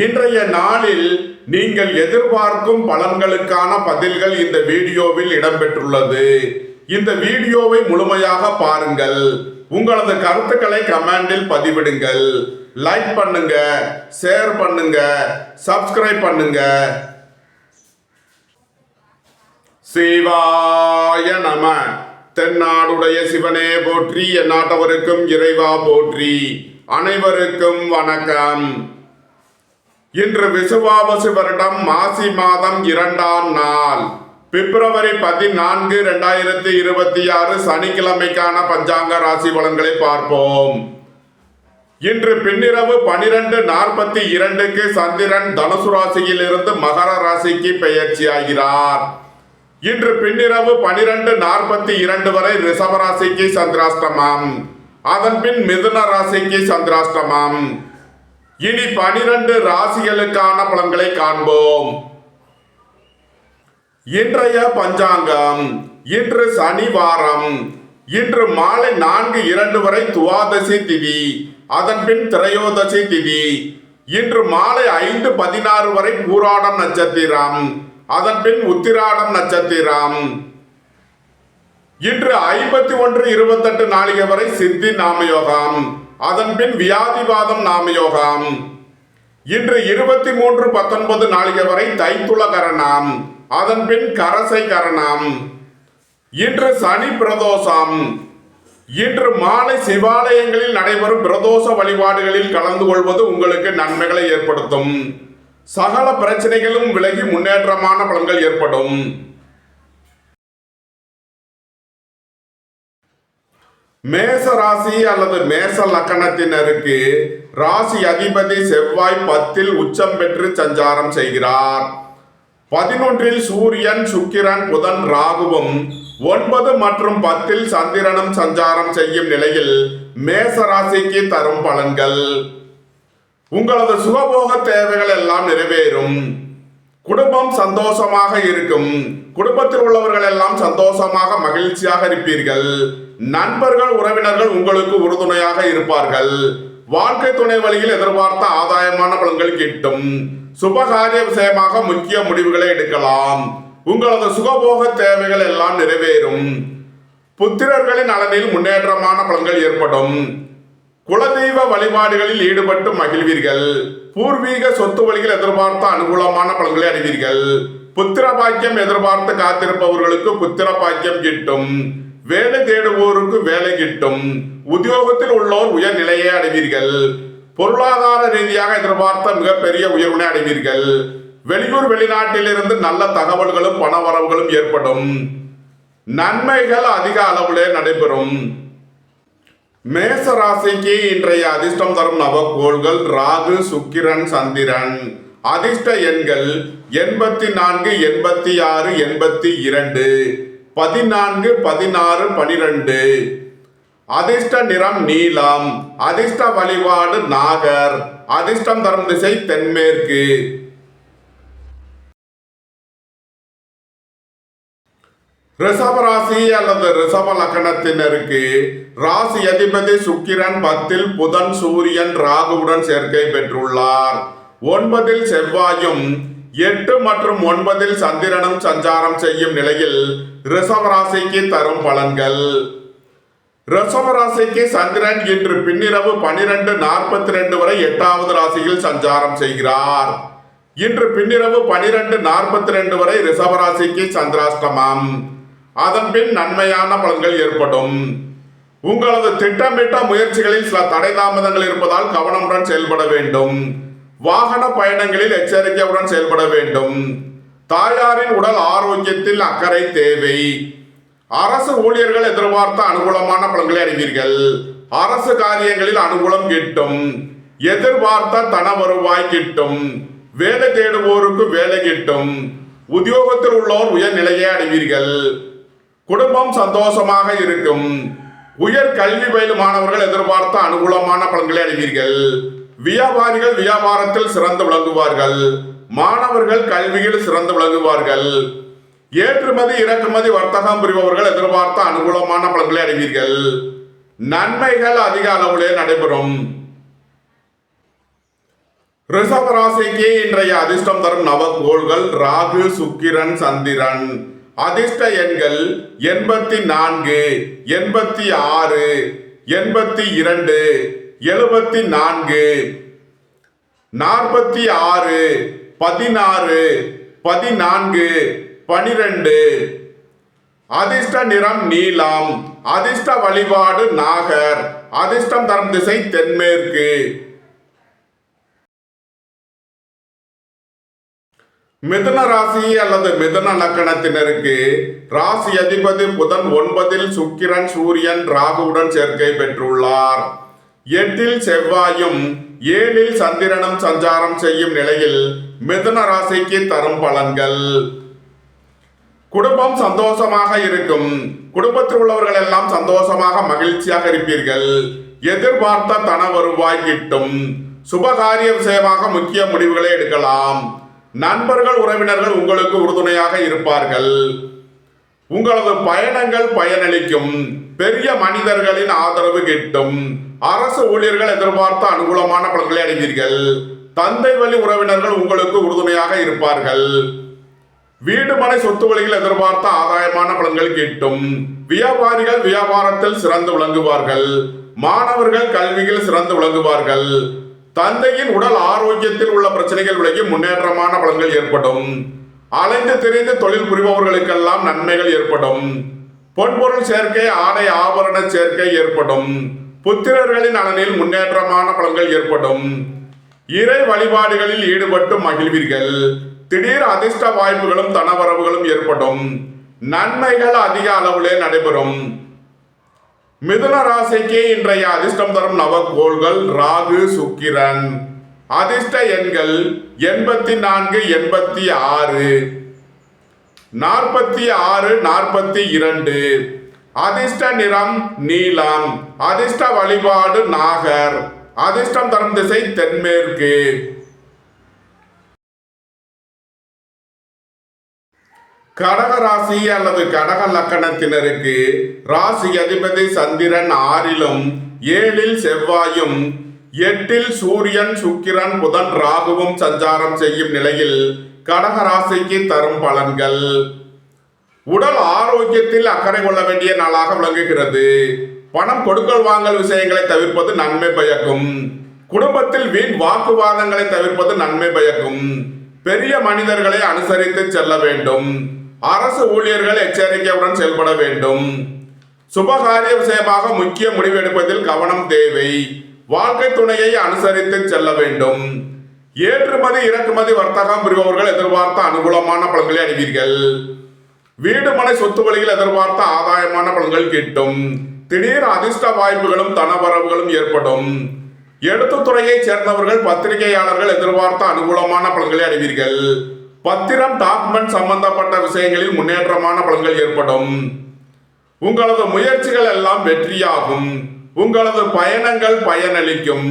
இன்றைய நாளில் நீங்கள் எதிர்பார்க்கும் பலன்களுக்கான பதில்கள் இந்த வீடியோவில் இடம்பெற்றுள்ளது. இந்த வீடியோவை முழுமையாக பாருங்கள். உங்களது கருத்துக்களை கமெண்டில் பதிவிடுங்கள். லைக் பண்ணுங்க, ஷேர் பண்ணுங்க, சப்ஸ்கிரைப் பண்ணுங்க. சிவாய நம. தென்னாடுடைய சிவனே போற்றி, எந்நாட்டவருக்கும் இறைவா போற்றி. அனைவருக்கும் வணக்கம். இன்று விசுவாவசு வருடம் மாசி மாதம் 2ஆம் நாள், பிப்ரவரி 14, 2026 சனிக்கிழமைக்கான பஞ்சாங்க ராசி பலன்களை பார்ப்போம். இன்று பின்னிரவு 12:42க்கு சந்திரன் தனுசு ராசியில் இருந்து மகர ராசிக்கு பெயர்ச்சியாகிறார். இன்று பின்னிரவு 12:42 வரை ரிஷப ராசிக்கு சந்திராஷ்டமம், அதன் பின் மிதுன ராசிக்கு சந்திராஷ்டமம். இனி 12 ராசிகளுக்கான பலன்களை காண்போம். இன்றைய பஞ்சாங்கம். இன்று சனிவாரம். இன்று மாலை 4:02 வரை துவாதசி திதி, அதன் பின் திரையோதசி திதி. இன்று மாலை 5:16 வரை பூராடம் நட்சத்திரம், அதன் பின் உத்திராடம் நட்சத்திரம். இன்று 51:28 நாளிகை வரை சித்தி நாமயோகம், அதன் பின் வியாதிவாதம் நாமயோகம். இன்று 23:19 நாளிகை வரை தைத்துள கரணம், அதன் பின் கரசை கரணம். இன்று சனி பிரதோஷம். இன்று மாலை சிவாலயங்களில் நடைபெறும் பிரதோஷ வழிபாடுகளில் கலந்து கொள்வது உங்களுக்கு நன்மைகளை ஏற்படுத்தும். சகல பிரச்சனைகளும் விலகி முன்னேற்றமான பலன்கள் ஏற்படும். மேச ராசி அல்லது மேச லக்கணத்தினருக்கு ராசி அதிபதி செவ்வாய் 10ல் உச்சம் பெற்று சஞ்சாரம் செய்கிறார். 11ல் சூரியன், சுக்கிரன், புதன், ராகுவும் 9 மற்றும் 10ல் சந்திரனும் சஞ்சாரம் செய்யும் நிலையில் மேச ராசிக்கு தரும் பலன்கள். உங்களது சுகபோக தேவைகள் எல்லாம் நிறைவேறும். குடும்பம் சந்தோஷமாக இருக்கும். குடும்பத்தில் உள்ளவர்கள் எல்லாம் சந்தோஷமாக மகிழ்ச்சியாக இருப்பீர்கள். நண்பர்கள், உறவினர்கள் உங்களுக்கு உறுதுணையாக இருப்பார்கள். வாழ்க்கை துணை வழியில் எதிர்பார்த்த ஆதாயமான பலன்கள் கிட்டும். சுபகாரிய விஷயமாக முக்கிய முடிவுகளை எடுக்கலாம். உங்களது சுகபோக தேவைகள் எல்லாம் நிறைவேறும். புத்திரர்களின் நலனில் முன்னேற்றமான பலன்கள் ஏற்படும். குலதெய்வ வழிபாடுகளில் ஈடுபட்டு மகிழ்வீர்கள். பூர்வீக சொத்து வழியில் எதிர்பார்த்த அனுகூலமான பலன்களை அடைவீர்கள். புத்திர பாக்கியம் எதிர்பார்த்து காத்திருப்பவர்களுக்கு புத்திர பாக்கியம் கிட்டும். வேலை தேடுவோருக்கு வேலை கிட்டும். உத்தியோகத்தில் உள்ளோர் உயர் நிலையை அடைவீர்கள். பொருளாதார ரீதியாக எதிர்பார்த்த மிகப்பெரிய உயர்வினை அடைவீர்கள். வெளியூர் வெளிநாட்டிலிருந்து நல்ல தகவல்களும் பணவரவுகளும் ஏற்படும். நன்மைகள் அதிக அளவிலே நடைபெறும். மேச ராசிக்கு இன்றைய அதிர்ஷ்டம் தரும் நவக்கோள்கள் ராகு, சுக்கிரன், சந்திரன். அதிர்ஷ்ட எண்கள் 84, 86, 82, 14, 16, 12. அதிர்ஷ்ட நிறம் நீலம். அதிர்ஷ்ட வழிபாடு நாகர். அதிர்ஷ்டம் தரும் திசை தென்மேற்கு. ரிஷப ராசி அல்லது ரிஷப லக்கணத்தினருக்கு ராசி அதிபதி சுக்கிரன் 10ல் புதன், சூரியன், ராகுவுடன் சேர்க்கை பெற்றுள்ளார். 9ல் செவ்வாயும் 8 மற்றும் 9ல் சந்திரனும் சஞ்சாரம் செய்யும் நிலையில் ரிஷப ராசிக்கு தரும் பலன்கள். ரிஷப ராசிக்கு சந்திரன் இன்று பின்னிரவு 12:42 வரை 8வது ராசியில் சஞ்சாரம் செய்கிறார். இன்று பின்னிரவு 12:42 வரை ரிஷப ராசிக்கு சந்திராஷ்டமம், அதன் பின் நன்மையான பலன்கள் ஏற்படும். உங்களது திட்டமிட்ட முயற்சிகளில் சில தடை தாமதங்கள் இருப்பதால் கவனமுடன் செயல்பட வேண்டும். வாகன பயணங்களில் எச்சரிக்கையுடன் செயல்பட வேண்டும். தாயாரின் உடல் ஆரோக்கியத்தில் அக்கறை தேவை. அரசு ஊழியர்கள் எதிர்பார்த்த அனுகூலமான பலன்களை அடைவீர்கள். அரசு காரியங்களில் அனுகூலம் கிட்டும். எதிர்பார்த்த தன வருவாய் கிட்டும். வேலை தேடுவோருக்கு வேலை கிட்டும். உத்தியோகத்தில் உள்ளோர் உயர் நிலையை அடைவீர்கள். குடும்பம் சந்தோஷமாக இருக்கும். உயர் கல்வி பயிலும் மாணவர்கள் எதிர்பார்த்த அனுகூலமான பலன்களை அடைவீர்கள். வியாபாரிகள் வியாபாரத்தில் சிறந்து விளங்குவார்கள். மாணவர்கள் கல்வியில் சிறந்து விளங்குவார்கள். ஏற்றுமதி இறக்குமதி வர்த்தகம் புரிபவர்கள் எதிர்பார்த்த அனுகூலமான பலன்களை அடைவீர்கள். நன்மைகள் அதிக அளவிலே நடைபெறும். ரிஷப ராசிக்கு இன்றைய அதிர்ஷ்டம் தரும் நவகோள்கள் ராகு, சுக்கிரன், சந்திரன். அதிர்ஷ்ட எண்கள் 84, 86, 82, 74, 46, 16, 14, 12. அதிர்ஷ்ட நிறம் நீலம். அதிர்ஷ்ட வழிபாடு நாகர். அதிர்ஷ்டம் தரும் திசை தென்மேற்கு. மிதுன ராசி அல்லது மிதுன லக்கணத்தினருக்கு ராசி அதிபதி புதன் 9, சுக்கிரன், சூரியன், ராகுவுடன் சேர்க்கை பெற்றுள்ளார். 8 செவ்வாயும் 7 சந்திரனும் சஞ்சாரம் செய்யும் நிலையில் மிதுன ராசிக்கு தரும் பலன்கள். குடும்பம் சந்தோஷமாக இருக்கும். குடும்பத்தில் உள்ளவர்கள் எல்லாம் சந்தோஷமாக மகிழ்ச்சியாக இருப்பீர்கள். எதிர்பார்த்த தன வருவாய் கிட்டும். சுபகாரிய விஷயமாக முக்கிய முடிவுகளை எடுக்கலாம். நண்பர்கள், உறவினர்கள் உங்களுக்கு உறுதுணையாக இருப்பார்கள். உங்களது பயணங்கள் பயனளிக்கும். பெரிய மனிதர்களின் ஆதரவு கிட்டும். அரசு ஊழியர்கள் எதிர்பார்த்த அனுகூலமான பலன்களை அடைவீர்கள். தந்தை வழி உறவினர்கள் உங்களுக்கு உறுதுணையாக இருப்பார்கள். வீடு மனை சொத்து வழியில் எதிர்பார்த்த ஆதாயமான பலன்கள் கிட்டும். வியாபாரிகள் வியாபாரத்தில் சிறந்து விளங்குவார்கள். மாணவர்கள் கல்வியில் சிறந்து விளங்குவார்கள். தந்தையின் உடல் ஆரோக்கியத்தில் உள்ள பிரச்சனைகள் விலகி முன்னேற்றமான பலன்கள் ஏற்படும். அலைந்து திரிந்து தொழில் புரிபவர்களுக்கெல்லாம் நன்மைகள் ஏற்படும். பொன்பொருள் சேர்க்கை, ஆடை ஆபரண சேர்க்கை ஏற்படும். புத்திரர்களின் நலனில் முன்னேற்றமான பலன்கள் ஏற்படும். இறை வழிபாடுகளில் ஈடுபட்டு மகிழ்வீர்கள். திடீர் அதிர்ஷ்ட வாய்ப்புகளும் தனவரவுகளும் ஏற்படும். நன்மைகள் அதிக அளவிலே நடைபெறும். மிதுன ராசிக்கு இன்றைய அதிர்ஷ்டம் தரும் நவகோள்கள் ராகு, சுக்கிரன். அதிர்ஷ்ட எண்கள் 84, 86, 46, 42. அதிர்ஷ்ட நிறம் நீலம். அதிர்ஷ்ட வழிபாடு நாகர். அதிர்ஷ்டம் தரும் திசை தென்மேற்கு. கடக ராசி அல்லது கடக லக்கணத்தினருக்கு ராசி அதிபதி சந்திரன் 6லும் 7 செவ்வாயும் 8 சூரியன், சுக்கிரன், புதன், ராகுவும் சஞ்சாரம் செய்யும் நிலையில் கடக ராசிக்கு தரும் பலன்கள். உடல் ஆரோக்கியத்தில் அக்கறை கொள்ள வேண்டிய நாளாக விளங்குகிறது. பணம் கொடுக்கல் வாங்கல் விஷயங்களை தவிர்ப்பது நன்மை பயக்கும். குடும்பத்தில் வீண் வாக்குவாதங்களை தவிர்ப்பது நன்மை பயக்கும். பெரிய மனிதர்களை அனுசரித்து செல்ல வேண்டும். அரசு ஊழியர்கள் எச்சரிக்கையுடன் செயல்பட வேண்டும். சுபகாரிய விஷயமாக முக்கிய முடிவு எடுப்பதில் கவனம் தேவை. வாழ்க்கை துணையை அனுசரித்து செல்ல வேண்டும். ஏற்றுமதி இறக்குமதி வர்த்தகம் புரிபவர்கள் எதிர்பார்த்த அனுகூலமான பலன்களை அடைவீர்கள். வீடு மனை சொத்து வழியில் எதிர்பார்த்த ஆதாயமான பலன்கள் கிட்டும். திடீர் அதிர்ஷ்ட வாய்ப்புகளும் தனவரவுகளும் ஏற்படும். எழுத்துத்துறையை சேர்ந்தவர்கள், பத்திரிகையாளர்கள் எதிர்பார்த்த அனுகூலமான பலன்களை அடைவீர்கள். பத்திரம், டாக்குமெண்ட் சம்பந்தப்பட்ட விஷயங்களில் முன்னேற்றமான பலன்கள் ஏற்படும். உங்களது முயற்சிகள் எல்லாம் வெற்றியாகும். உங்களது பயணங்கள் பயனளிக்கும்.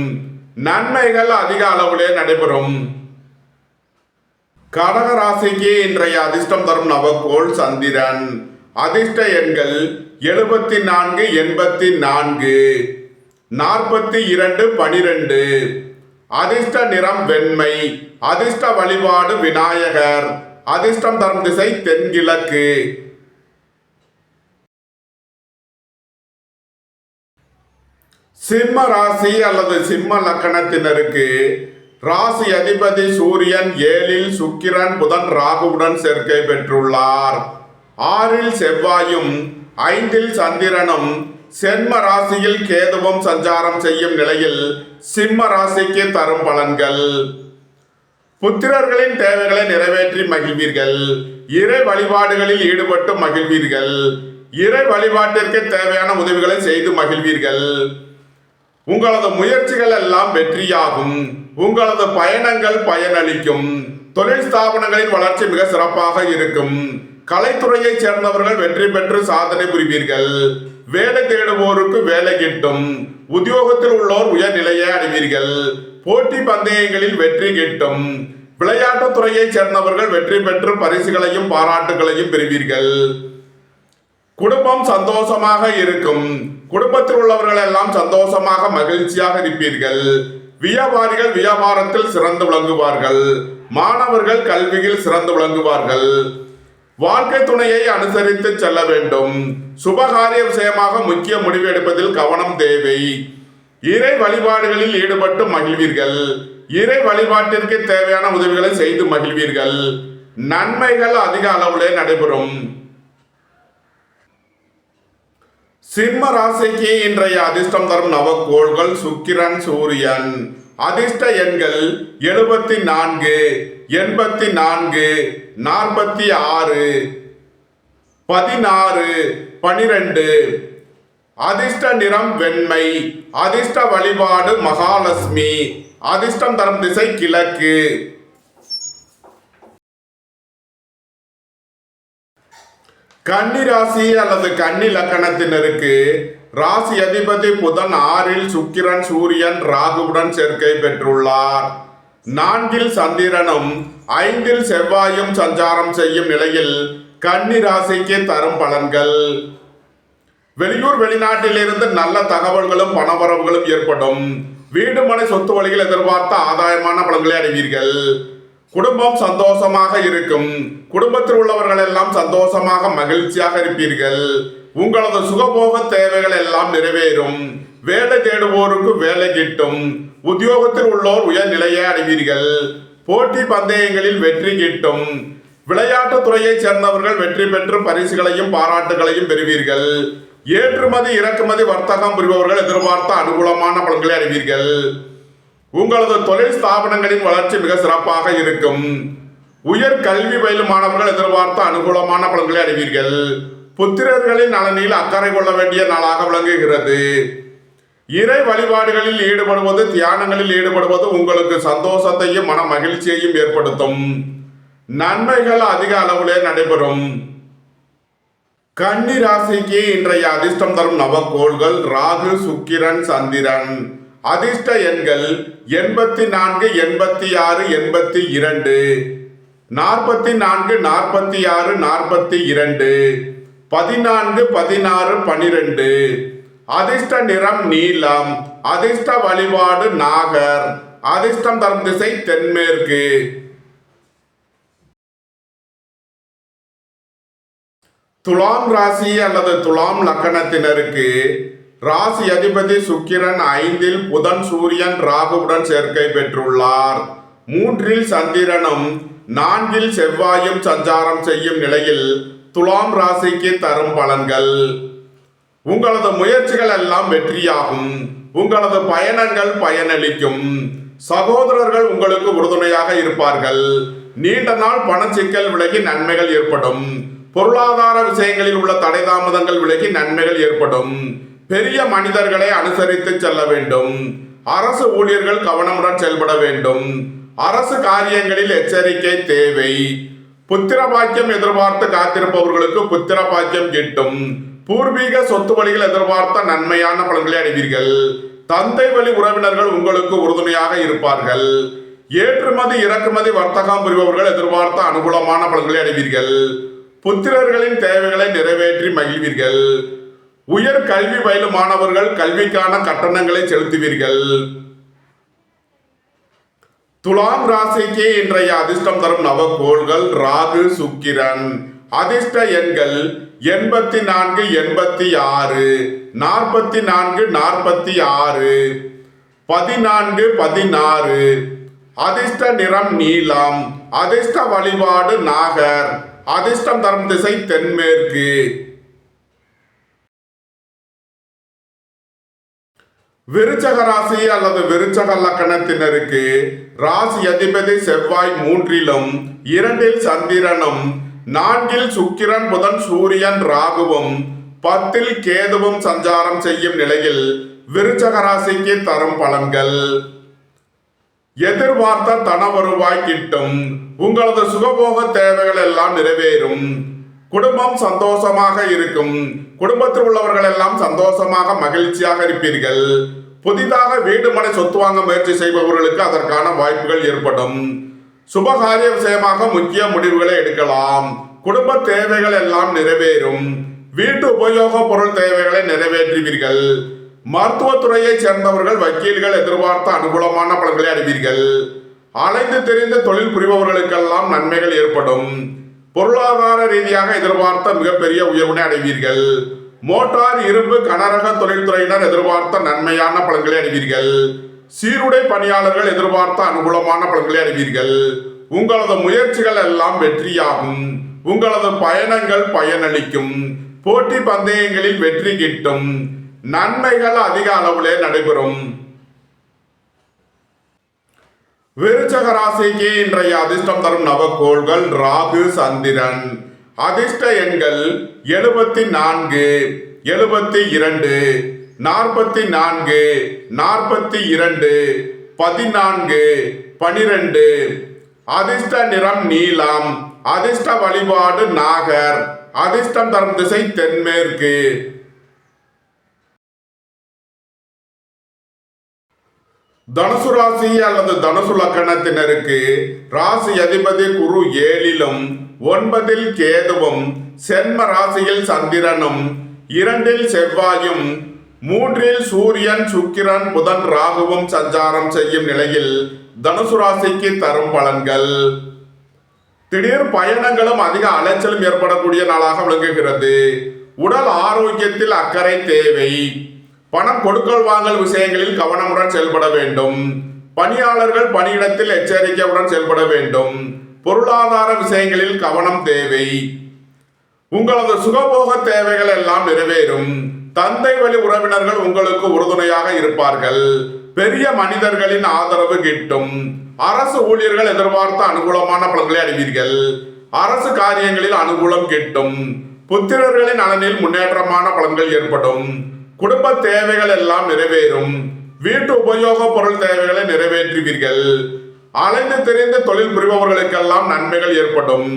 நன்மைகள் அதிக அளவிலே நடைபெறும். கடக ராசிக்கு இன்றைய அதிர்ஷ்டம் தரும் நவகோள் சந்திரன். அதிர்ஷ்ட எண்கள் 74, 84, 42, 12. அதிர்ஷ்ட நிறம் வெண்மை. அதிர்ஷ்ட வழிபாடு விநாயகர். அதிர்ஷ்டம் தரும் திசை தென்கிழக்கு. சிம்ம ராசி அல்லது சிம்ம லக்கணத்தினருக்கு ராசி அதிபதி சூரியன் 7 சுக்கிரன், புதன், ராகுவுடன் சேர்க்கை பெற்றுள்ளார். 6 செவ்வாயும் 5 சந்திரனும் சென்ம ராசியில் கேதுவும் சஞ்சாரம் செய்யும் நிலையில் சிம்ம ராசிக்கு தரும் பலன்கள். புத்திரர்களின் தேவைகளை நிறைவேற்றி மகிழ்வீர்கள். இறை வழிபாடுகளில் ஈடுபட்டு மகிழ்வீர்கள். இறை வழிபாட்டிற்கு தேவையான உதவிகளை செய்து மகிழ்வீர்கள். உங்களது முயற்சிகள் எல்லாம் வெற்றியாகும். உங்களது பயணங்கள் பயனளிக்கும். தொழில் ஸ்தாபனங்களின் வளர்ச்சி மிக சிறப்பாக இருக்கும். கலைத்துறையை சேர்ந்தவர்கள் வெற்றி பெற்று சாதனை புரிவீர்கள். வேலை தேடுவோருக்கு வேலை கிட்டும். உத்தியோகத்தில் உள்ளோர் உயர்நிலையை அடைவீர்கள். போட்டி பந்தயங்களில் வெற்றி கிட்டும். விளையாட்டுத் துறையை சேர்ந்தவர்கள் வெற்றி பெற்று பரிசுகளையும் பாராட்டுகளையும் பெறுவீர்கள். குடும்பம் சந்தோஷமாக இருக்கும். குடும்பத்தில் உள்ளவர்கள் எல்லாம் சந்தோஷமாக மகிழ்ச்சியாக இருப்பீர்கள். வியாபாரிகள் வியாபாரத்தில் சிறந்து விளங்குவார்கள். மாணவர்கள் கல்வியில் சிறந்து விளங்குவார்கள். வாழ்க்கை துணையை அனுசரித்து செல்ல வேண்டும். சுபகாரிய விஷயமாக முக்கிய முடிவு எடுப்பதில் கவனம் தேவை. இறை வழிபாடுகளில் ஈடுபட்டு மகிழ்வீர்கள். இறை வழிபாட்டிற்கு தேவையான உதவிகளை செய்து மகிழ்வீர்கள். நன்மைகள் அதிக அளவிலே நடைபெறும். சிம்ம ராசிக்கு இன்றைய அதிர்ஷ்டம் தரும் நவக்கோள்கள் சுக்கிரன், சூரியன். அதிர்ஷ்ட எண்கள் 74, 84, 46, 16, 12. அதிர்ஷ்ட நிறம் வெண்மை. அதிர்ஷ்ட வழிபாடு மகாலட்சுமி. அதிர்ஷ்டம் தரும் திசை கிழக்கு. கன்னி ராசி அல்லது கன்னி லக்கணத்தினருக்கு ராசி அதிபதி புதன் 6இல் சுக்கிரன், சூரியன், ராகுவுடன் சேர்க்கை பெற்றுள்ளார். 4இல் சந்திரனும் 5இல் செவ்வாயும் சஞ்சாரம் செய்யும் நிலையில் கன்னி ராசிக்கு தரும் பலன்கள். வெளியூர் வெளிநாட்டிலிருந்து நல்ல தகவல்களும் பணவரவுகளும் ஏற்படும். வீடு மனை சொத்து வழியில் எதிர்பார்த்த ஆதாயமான பலன்களை அடைவீர்கள். குடும்பம் சந்தோஷமாக இருக்கும். குடும்பத்தில் உள்ளவர்கள் எல்லாம் சந்தோஷமாக மகிழ்ச்சியாக இருப்பீர்கள். உங்களது சுகபோக தேவைகள் எல்லாம் நிறைவேறும். வேலை தேடுவோருக்கு வேலை கிட்டும். உத்தியோகத்தில் உள்ளோர் உயர்நிலையை அடைவீர்கள். போட்டி பந்தயங்களில் வெற்றி கிட்டும். விளையாட்டு துறையைச் சேர்ந்தவர்கள் வெற்றி பெற்று பரிசுகளையும் பாராட்டுகளையும் பெறுவீர்கள். ஏற்றுமதி இறக்குமதி வர்த்தகம் புரிபவர்கள் எதிர்பார்த்த அனுகூலமான பலன்களை அடைவீர்கள். உங்களது தொழில் ஸ்தாபனங்களின் வளர்ச்சி மிக சிறப்பாக இருக்கும். உயர் கல்வி பயிலும் மாணவர்கள் எதிர்பார்த்த அனுகூலமான பலன்களை அடைவீர்கள். புத்திரர்களின் நலனில் அக்கறை கொள்ள வேண்டிய நாளாக விளங்குகிறது. இறை வழிபாடுகளில் ஈடுபடுவது, தியானங்களில் ஈடுபடுவது உங்களுக்கு சந்தோஷத்தையும் மன மகிழ்ச்சியையும் ஏற்படுத்தும். நன்மைகள் அதிக அளவிலே நடைபெறும். கன்னி ராசிக்கு இன்றைய அதிர்ஷ்டம் தரும் நவக்கோள்கள் ராகு, சுக்கிரன், சந்திரன். அதிர்ஷ்ட எண்கள் 84, 86, 82, 44, 46, 42, 14, 16, 12. அதிர்ஷ்ட நிறம் நீலம். அதிர்ஷ்ட வழிபாடு நாகர். அதிர்ஷ்டம் தரும் திசை தென்மேற்கு. துலாம் ராசி அல்லது துலாம் லக்கணத்தினருக்கு ராசி அதிபதி சுக்கிரன் 5இல் புதன், சூரியன், ராகுவுடன் சேர்க்கை பெற்றுள்ளார். 3இல் சந்திரனும் 4இல் செவ்வாயும் சஞ்சாரம் செய்யும் நிலையில் துலாம் ராசிக்கு தரும் பலன்கள். உங்களது முயற்சிகள் எல்லாம் வெற்றியாகும். உங்களது பயணங்கள் பயனளிக்கும். சகோதரர்கள் உங்களுக்கு உறுதுணையாக இருப்பார்கள். நீண்ட நாள் பணச்சிக்கல் விலகி நன்மைகள் ஏற்படும். பொருளாதார விஷயங்களில் உள்ள தடை தாமதங்கள் விலகி நன்மைகள் ஏற்படும். பெரிய மனிதர்களை அனுசரித்து செல்ல வேண்டும். அரசு ஊழியர்கள் கவனமுடன் செயல்பட வேண்டும். அரசு காரியங்களில் எச்சரிக்கை தேவை. புத்திர பாக்கியம் எதிர்பார்த்து காத்திருப்பவர்களுக்கு புத்திர பாக்கியம் கிட்டும். பூர்வீக சொத்து வழிகள் எதிர்பார்த்த நன்மையான பலன்களை அடைவீர்கள். தந்தை வழி உறவினர்கள் உங்களுக்கு உறுதுணையாக இருப்பார்கள். ஏற்றுமதி இறக்குமதி வர்த்தகம் புரிபவர்கள் எதிர்பார்த்த அனுகூலமான பலன்களை அடைவீர்கள். புத்திரர்களின் தேவைகளை நிறைவேற்றி மகிழ்வீர்கள். உயர் கல்வி பயிலும் மாணவர்கள் கல்விக்கான கட்டணங்களை செலுத்துவீர்கள். துலாம் ராசிக்கு இன்றைய அதிர்ஷ்டம் தரும் நவக்கோள்கள் ராகு, சுக்கிரன். அதிர்ஷ்ட எண்கள் 84, 86, 44, 46, 14, 16. அதிர்ஷ்ட நிறம் நீலம். அதிர்ஷ்ட வழிபாடு நாகர். அதிர்ஷ்டம் தரும் திசை தென்மேற்கு. விருச்சக ராசி அல்லது விருச்சக லக்கணத்தினருக்கு ராசி அதிபதி செவ்வாய் 3இலும் 2இல் சந்திரனும் 4இல் சுக்கிரன், புதன், சூரியன், ராகுவும் 10இல் கேதுவும் சஞ்சாரம் செய்யும் நிலையில் விருச்சக ராசிக்கு தரும் பலன்கள். எதிர்பார்த்த தன வருவாய் கிட்டும். உங்களது சுகபோக தேவைகள் எல்லாம் நிறைவேறும். குடும்பம் சந்தோஷமாக இருக்கும். குடும்பத்தில் உள்ளவர்கள் எல்லாம் சந்தோஷமாக மகிழ்ச்சியாக இருப்பீர்கள். புதிதாக வீடு மனை சொத்து வாங்க முயற்சி செய்பவர்களுக்கு அதற்கான வாய்ப்புகள் ஏற்படும். சுபகாரிய விஷயமாக முக்கிய முடிவுகளை எடுக்கலாம். குடும்ப தேவைகள் எல்லாம் நிறைவேறும். வீட்டு உபயோக பொருள் தேவைகளை நிறைவேற்றுவீர்கள். மருத்துவத்துறையைச் சேர்ந்தவர்கள், வக்கீல்கள் எதிர்பார்த்த அனுகூலமான பலன்களை அடைவீர்கள். அலைந்து தெரிந்து தொழில் புரிபவர்களுக்கெல்லாம் நன்மைகள் ஏற்படும். பொருளாதார ரீதியாக எதிர்பார்த்த மிகப்பெரிய உயர்வினை அடைவீர்கள். மோட்டார், இரும்பு, கனரக தொழில்துறையினர் எதிர்பார்த்த நன்மையான பலன்களை அடைவீர்கள். சீருடை பணியாளர்கள் எதிர்பார்த்த அனுகூலமான பலன்களை அடைவீர்கள். உங்களது முயற்சிகள் எல்லாம் வெற்றியாகும். உங்களது பயணங்கள் பயனளிக்கும். போட்டி பந்தயங்களில் வெற்றி கிட்டும். நன்மைகள் அதிக அளவிலே நடைபெறும். விருச்சக ராசிக்கு இன்றைய அதிர்ஷ்டம் தரும் நவக்கோள்கள் ராகு, சந்திரன். அதிர்ஷ்ட எண்கள் 74, 72, 44, 42, 14, 12. அதிர்ஷ்ட நிறம் நீலம். அதிர்ஷ்ட வழிபாடு நாகர். அதிர்ஷ்டம் தரும் திசை தென்மேற்கு. தனுசு ராசி அல்லது தனுசு லக்கணத்தினருக்கு ராசி அதிபதி குரு 7லும் 9ல் கேதுவும் சென்ம ராசியில் சந்திரனும் 2ல் செவ்வாயும் 3ல் சூரியன், சுக்கிரன், புதன், ராகுவும் சஞ்சாரம் செய்யும் நிலையில் தனுசு ராசிக்கு தரும் பலன்கள். திடீர் பயணங்களும் அதிக அலைச்சலும் ஏற்படக்கூடிய நாளாக விளங்குகிறது. உடல் ஆரோக்கியத்தில் அக்கறை தேவை. பணம் கொடுக்கல் வாங்கல் விஷயங்களில் கவனமுடன் செயல்பட வேண்டும். பணியாளர்கள் பணியிடத்தில் எச்சரிக்கையுடன் செயல்பட வேண்டும். பொருளாதார விஷயங்களில் கவனம் தேவை. உங்களது சுகபோக தேவைகள் எல்லாம் நிறைவேறும். தந்தை வழி உறவினர்கள் உங்களுக்கு உறுதுணையாக இருப்பார்கள். பெரிய மனிதர்களின் ஆதரவு கிட்டும். அரசு ஊழியர்கள் எதிர்பார்த்த அனுகூலமான பலன்களை அடைவீர்கள். அரசு காரியங்களில் அனுகூலம் கிட்டும். புத்திரர்களின் நலனில் முன்னேற்றமான பலன்கள் ஏற்படும். குடும்ப தேவைகள் எல்லாம் நிறைவேறும். வீட்டு உபயோக பொருள் தேவைகளை நிறைவேற்றுவீர்கள். அலைந்து தெரிந்து தொழில் புரிபவர்களுக்கெல்லாம் நன்மைகள் ஏற்படும்.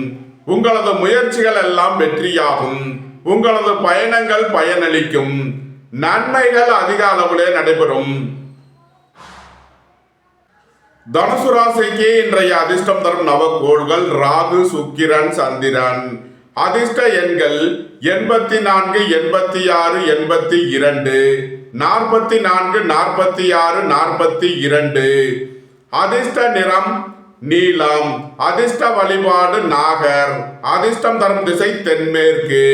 உங்களது முயற்சிகள் எல்லாம் வெற்றியாகும். உங்களது பயணங்கள் பயனளிக்கும். நன்மைகள் அதிக அளவிலே நடைபெறும். தனுசு ராசிக்கு இன்றைய அதிர்ஷ்டம் தரும் நவக்கோள்கள் ராகு, சுக்கிரன், சந்திரன். அதிர்ஷ்ட எண்கள் 84, 86, 82, 44, 46, 42. அதிர்ஷ்ட நிறம் நீலம். அதிர்ஷ்ட வழிபாடு நாகர். அதிர்ஷ்டம் தரும் திசை தென்மேற்கு.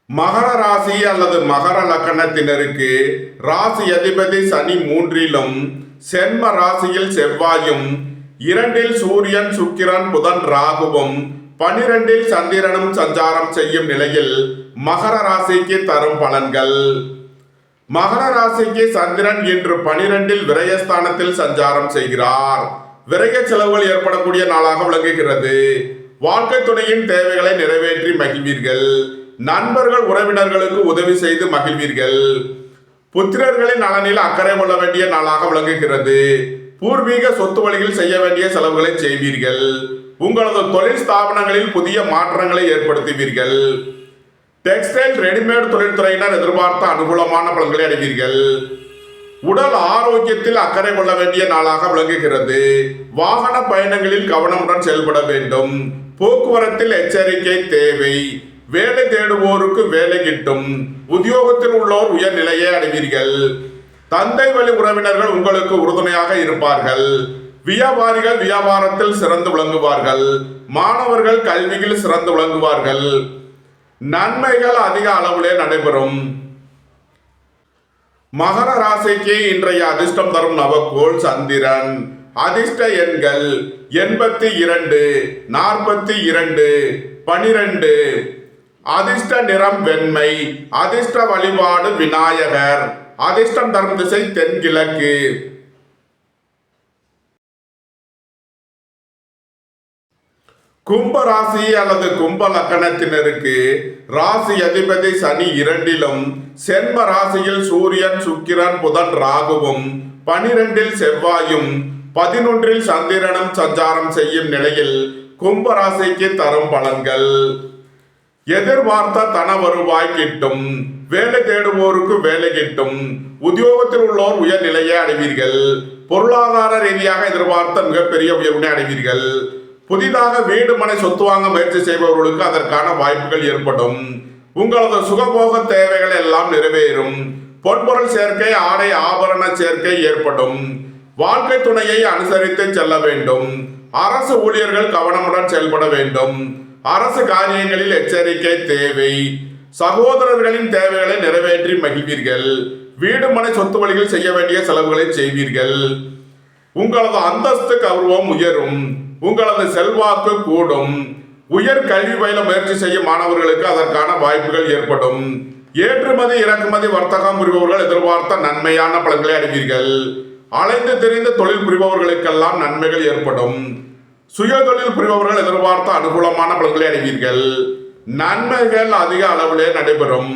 மகர ராசி அல்லது மகர லக்கணத்தினருக்கு ராசி அதிபதி சனி 3லும் சென்ம ராசியில் செவ்வாயும் 2ல் சூரியன், சுக்கிரன், புதன், ராகுவும் 12ல் சந்திரனும் சஞ்சாரம் செய்யும் நிலையில் மகர ராசிக்கு தரும் பலன்கள். மகர ராசிக்கு சந்திரன் இன்று 12ல் விரயஸ்தானத்தில் சஞ்சாரம் செய்கிறார். விரய செலவுகள் ஏற்படக்கூடிய நாளாக விளங்குகிறது. வாழ்க்கை துணையின் தேவைகளை நிறைவேற்றி மகிழ்வீர்கள். நண்பர்கள், உறவினர்களுக்கு உதவி செய்து மகிழ்வீர்கள். புத்திரர்களின் நலனில் அக்கறை கொள்ள வேண்டிய நாளாக விளங்குகிறது. பூர்வீக சொத்து வழியில் செய்ய வேண்டிய செலவுகளை செய்வீர்கள். உங்களது தொழில் ஸ்தாபனங்களில் புதிய மாற்றங்களை ஏற்படுத்துவீர்கள். டெக்ஸ்டைல், ரெடிமேட் தொழில்துறையினர் எதிர்பார்த்த அனுகூலமான பலன்களை அடைவீர்கள். உடல் ஆரோக்கியத்தில் அக்கறை கொள்ள வேண்டிய நாளாக விளங்குகிறது. வாகன பயணங்களில் கவனமுடன் செயல்பட வேண்டும். போக்குவரத்தில் எச்சரிக்கை தேவை. வேலை தேடுவோருக்கு வேலை கிட்டும். உத்தியோகத்தில் உள்ளோர் உயர் நிலையை அடைவீர்கள். தந்தை வழி உறவினர்கள் உங்களுக்கு உறுதுணையாக இருப்பார்கள். வியாபாரிகள் வியாபாரத்தில் சிறந்து விளங்குவார்கள். மாணவர்கள் கல்வியில் சிறந்து விளங்குவார்கள். நன்மைகள் அதிக அளவிலே நடைபெறும். மகர ராசிக்கு இன்றைய அதிர்ஷ்டம் தரும் நவக்கோள் சந்திரன். அதிர்ஷ்ட எண்கள் 82, 42, 12. அதிர்ஷ்ட நிறம் வெண்மை. அதிர்ஷ்ட வழிபாடு விநாயகர். அதிர்ஷ்டம் தரும் திசை தென்கிழக்கு. கும்ப ராசி அல்லது கும்ப லக்கணத்தினருக்கு ராசி அதிபதி சனி 2லும் சென்ம ராசியில் சூரியன், சுக்கிரன், புதன், ராகுவும் 12ல் செவ்வாயும் 11ல் சந்திரனும் சஞ்சாரம் செய்யும் நிலையில் கும்ப ராசிக்கு தரும் பலன்கள். எதிர்பார்த்த தன வருவாய் கிட்டும். வேலை தேடுவோருக்கு வேலை கிட்டும். உத்தியோகத்தில் உள்ளோர் உயர் நிலையை அடைவீர்கள். பொருளாதார ரீதியாக எதிர்பார்த்த மிகப்பெரிய உயர்வினை அடைவீர்கள். புதிதாக வீடு மனை சொத்து வாங்க முயற்சி செய்பவர்களுக்கு அதற்கான வாய்ப்புகள் ஏற்படும். உங்களது சுகபோக தேவைகள் எல்லாம் நிறைவேறும். பொன்பொருள் சேர்க்கை, ஆடை ஆபரண சேர்க்கை ஏற்படும். வாழ்க்கை துணையை அனுசரித்து செல்ல வேண்டும். அரசு ஊழியர்கள் கவனமுடன் செயல்பட வேண்டும். அரசு காரியங்களில் எச்சரிக்கை தேவை. சகோதரர்களின் தேவைகளை நிறைவேற்றி மகிழ்வீர்கள். வீடு மனை சொத்து வழியில் செய்ய வேண்டிய செலவுகளை செய்வீர்கள். உங்களது அந்தஸ்து கௌரவம் உயரும். உங்களது செல்வாக்கு கூடும். உயர் கல்வி பயில முயற்சி செய்யும் மாணவர்களுக்கு அதற்கான வாய்ப்புகள் ஏற்படும். ஏற்றுமதி இறக்குமதி வர்த்தகம் புரிபவர்கள் எதிர்பார்த்த நன்மையான பலன்களை அடைவீர்கள். அலைந்து தெரிந்த தொழில் புரிபவர்களுக்கெல்லாம் நன்மைகள் ஏற்படும். சுய தொழில் புரிபவர்கள் எதிர்பார்த்த அனுகூலமான பலன்களை அடைவீர்கள். நன்மைகள் அதிக அளவிலே நடைபெறும்.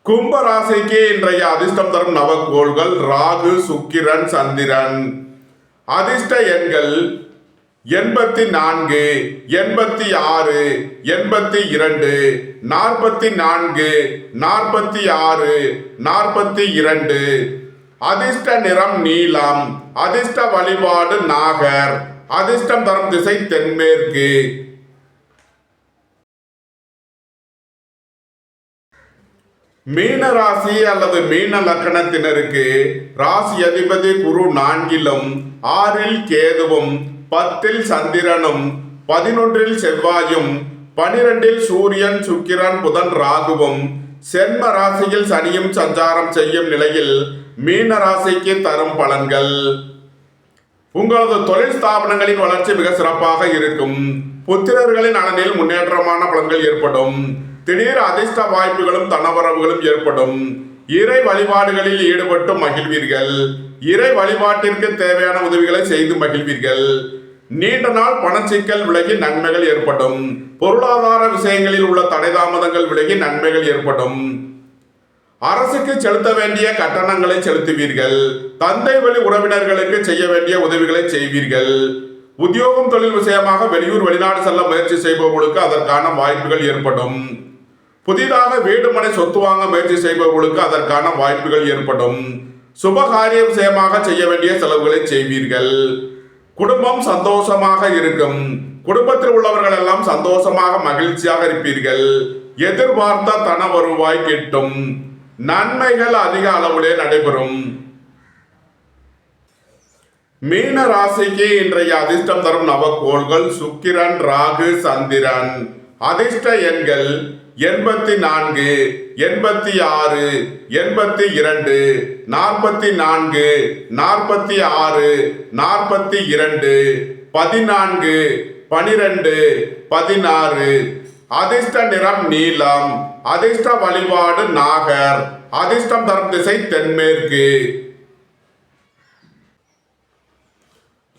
கும்ப ராசிக்கு இன்றைய அதிர்ஷ்டம் தரும் நவக்கோள்கள் ராகு, சுக்கிரன், சந்திரன். அதிர்ஷ்ட எண்கள் 84, 86, 82, 44, 46, 42. அதிர்ஷ்ட நிறம் நீலம். அதிர்ஷ்ட வழிபாடு நாகர். அதிர்ஷ்டம் தரும் திசை தென்மேற்கு. மீன ராசி அல்லது மீன லக்கணத்தினருக்கு ராசி அதிபதி குரு 4லும் 6ல் கேதுவும் 10ல் சந்திரனும் 11ல் செவ்வாயும் 12ல் சூரியன், சுக்கிரன், புதன், ராகுவும் சென்ம ராசியில் சனியும் சஞ்சாரம் செய்யும் நிலையில் மீன ராசிக்கு தரும் பலன்கள். உங்களது தொழில் ஸ்தாபனங்களின் வளர்ச்சி மிக சிறப்பாக இருக்கும். புத்திரர்களின் நலனில் முன்னேற்றமான பலன்கள் ஏற்படும். திடீர் அதிர்ஷ்ட வாய்ப்புகளும் தனவரவுகளும் ஏற்படும். இறை வழிபாடுகளில் ஈடுபட்டு மகிழ்வீர்கள். இறை வழிபாட்டிற்கு தேவையான உதவிகளை செய்து மகிழ்வீர்கள். நீண்ட நாள் பணச்சிக்கல் விலகி நன்மைகள் ஏற்படும். பொருளாதார விஷயங்களில் உள்ள தடைதாமதங்கள் விலகி நன்மைகள் ஏற்படும். அரசுக்கு செலுத்த வேண்டிய கட்டணங்களை செலுத்துவீர்கள். தந்தை வழி உறவினர்களுக்கு செய்ய வேண்டிய உதவிகளை செய்வீர்கள். உத்தியோகம் தொழில் விஷயமாக வெளியூர் வெளிநாடு செல்ல முயற்சி செய்பவர்களுக்கு அதற்கான வாய்ப்புகள் ஏற்படும். புதிதாக வீடு மனை சொத்து வாங்க முயற்சி செய்பவர்களுக்கு அதற்கான வாய்ப்புகள் ஏற்படும். சுபகாரிய விஷயமாக செய்ய வேண்டிய செலவுகளை செய்வீர்கள். குடும்பம் சந்தோஷமாக இருக்கும். குடும்பத்தில் உள்ளவர்கள் எல்லாம் சந்தோஷமாக மகிழ்ச்சியாக இருப்பீர்கள். எதிர்பார்த்த தன வருவாய் கிட்டும். நன்மைகள் அதிக அளவிலே நடைபெறும். மீன ராசிக்கு இன்றைய அதிர்ஷ்டம் தரும் நவக்கோள்கள் சுக்கிரன், ராகு, சந்திரன். அதிர்ஷ்ட எண்கள் 84, 86, 82, 44, 46, 42, 14, 12, 16. அதிர்ஷ்ட நிறம் நீலம். அதிர்ஷ்ட வழிபாடு நாகர். அதிர்ஷ்டம் தரும் திசை தென்மேற்கு.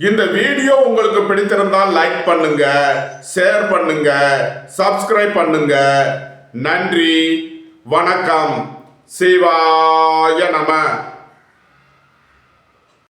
இந்த வீடியோ உங்களுக்கு பிடித்திருந்தால் லைக் பண்ணுங்க, ஷேர் பண்ணுங்க, சப்ஸ்கிரைப் பண்ணுங்க. நன்றி, வணக்கம். சிவாய நம.